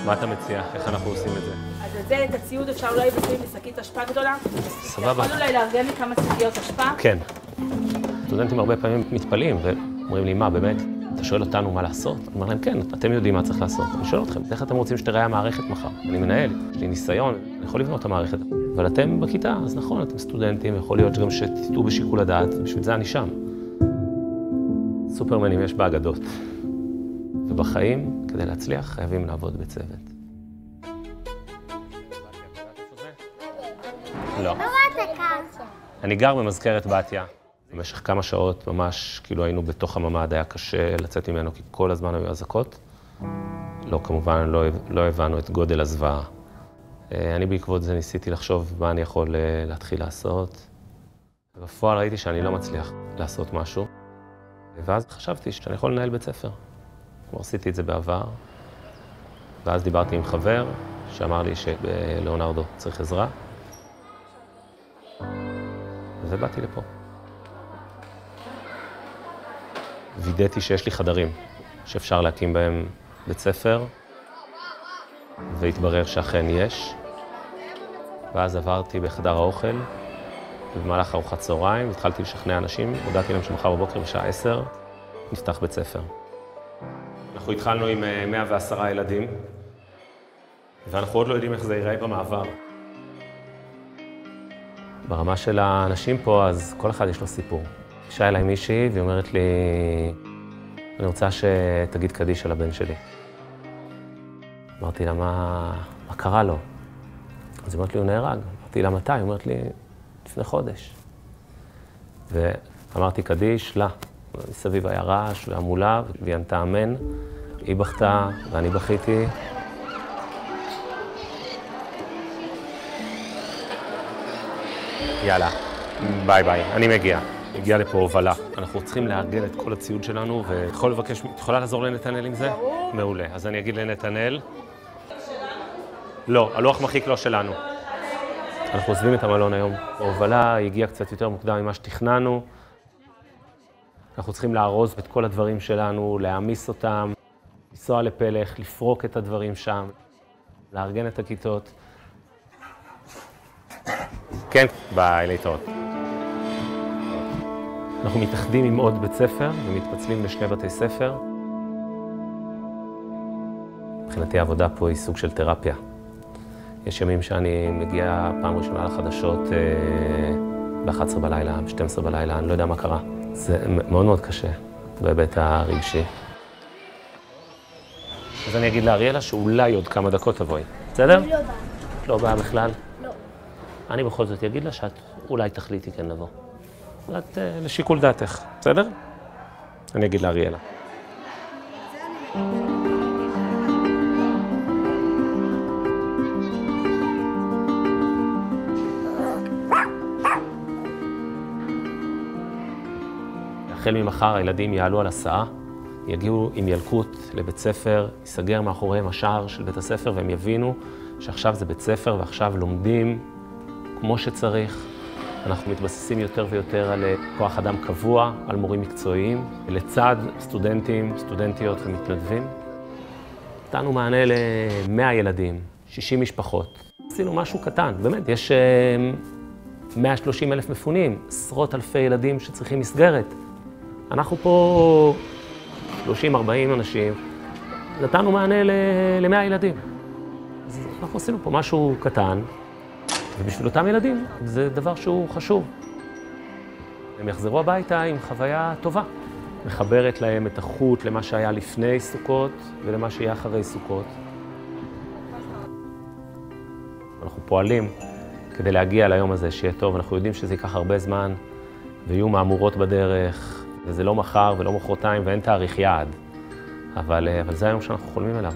מה אתה מציע? איך אנחנו עושים את זה? אז את זה, את הציוד אפשר אולי לשים בשקית אשפה גדולה? סבבה. יכול אולי לארגן לי כמה שקיות אשפה? כן. סטודנטים הרבה פעמים מתפלאים ואומרים לי, מה, באמת? אתה שואל אותנו מה לעשות? אני אומר להם, כן, אתם יודעים מה צריך לעשות. אני שואל אתכם, איך אתם רוצים שתראה המערכת מחר? אני מנהל, יש לי ניסיון, אני יכול לבנות את המערכת. אבל אתם בכיתה, אז נכון, אתם סטודנטים, יכול להיות שגם שתטעו בשיקול הדעת, בשביל זה אני שם. סופרמנים יש באגדות. ובחיים, כדי להצליח, חייבים לעבוד בצוות. לא. אני גר במזכרת בתיה. במשך כמה שעות ממש, כאילו היינו בתוך הממ"ד, היה קשה לצאת ממנו, כי כל הזמן היו אזעקות. לא, כמובן, לא הבנו את גודל הזוועה. אני בעקבות זה ניסיתי לחשוב מה אני יכול להתחיל לעשות. בפועל ראיתי שאני לא מצליח לעשות משהו. ואז חשבתי שאני יכול לנהל בית ספר. כמו עשיתי את זה בעבר. ואז דיברתי עם חבר שאמר לי שבלאונרדו צריך עזרה. ובאתי לפה. וידאתי שיש לי חדרים שאפשר להקים בהם בית ספר, והתברר שאכן יש. ואז עברתי בחדר האוכל, ובמהלך ארוחת צהריים התחלתי לשכנע אנשים, הודעתי להם שמחר בבוקר בשעה 10 נפתח בית ספר. אנחנו התחלנו עם 110 ילדים, ואנחנו עוד לא יודעים איך זה ייראה במעבר. ברמה של האנשים פה, אז כל אחד יש לו סיפור. אישה אליי מישהי והיא אומרת לי, אני רוצה שתגיד קדיש על הבן שלי. אמרתי לה, מה קרה לו? אז היא אומרת לי, הוא נהרג. אמרתי לה, מתי? היא אומרת לי, לפני חודש. ואמרתי קדיש, לה. מסביב היה רעש והמולה, והיא ענתה אמן. היא בכתה ואני בכיתי. יאללה, ביי ביי, אני מגיע. הגיע לפה הובלה. אנחנו צריכים לארגן את כל הציוד שלנו, ויכול לבקש, יכולה לעזור לנתנאל עם זה? מעולה. אז אני אגיד לנתנאל. לא, הלוח מחיק לא שלנו. אנחנו עוזבים את המלון היום. ההובלה הגיעה קצת יותר מוקדם ממה שתכננו. אנחנו צריכים לארוז את כל הדברים שלנו, להעמיס אותם, לנסוע לפלך, לפרוק את הדברים שם, לארגן את הכיתות. כן, ביי, להתראות. אנחנו מתאחדים עם עוד בית ספר ומתפצלים לשני בתי ספר. מבחינתי העבודה פה היא סוג של תרפיה. יש ימים שאני מגיע פעם ראשונה לחדשות ב-11 בלילה, ב-12 בלילה, אני לא יודע מה קרה. זה מאוד מאוד קשה בהיבט הרגשי. אז אני אגיד לאריאלה שאולי עוד כמה דקות תבואי. בסדר? אני לא באה. לא באה בכלל? לא. אני בכל זאת אגיד לה שאת אולי תחליטי כן לבוא. את לשיקול דעתך, בסדר? אני אגיד לאריאלה. החל ממחר הילדים יעלו על הסעה, יגיעו עם ילקוט לבית ספר, ייסגר מאחוריהם השער של בית הספר והם יבינו שעכשיו זה בית ספר ועכשיו לומדים כמו שצריך. אנחנו מתבססים יותר ויותר על כוח אדם קבוע, על מורים מקצועיים, לצד סטודנטים, סטודנטיות ומתנדבים. נתנו מענה ל100 ילדים, 60 משפחות. עשינו משהו קטן, באמת, יש 130,000 מפונים, עשרות אלפי ילדים שצריכים מסגרת. אנחנו פה 30-40 אנשים, נתנו מענה ל100 ילדים. אז אנחנו עשינו פה משהו קטן, ובשביל אותם ילדים זה דבר שהוא חשוב. הם יחזרו הביתה עם חוויה טובה. מחברת להם את החוט למה שהיה לפני סוכות ולמה שיהיה אחרי סוכות. אנחנו פועלים כדי להגיע ליום הזה שיהיה טוב. אנחנו יודעים שזה ייקח הרבה זמן ויהיו מהמורות בדרך, וזה לא מחר ולא מחרתיים ואין תאריך יעד. אבל זה היום שאנחנו חולמים אליו.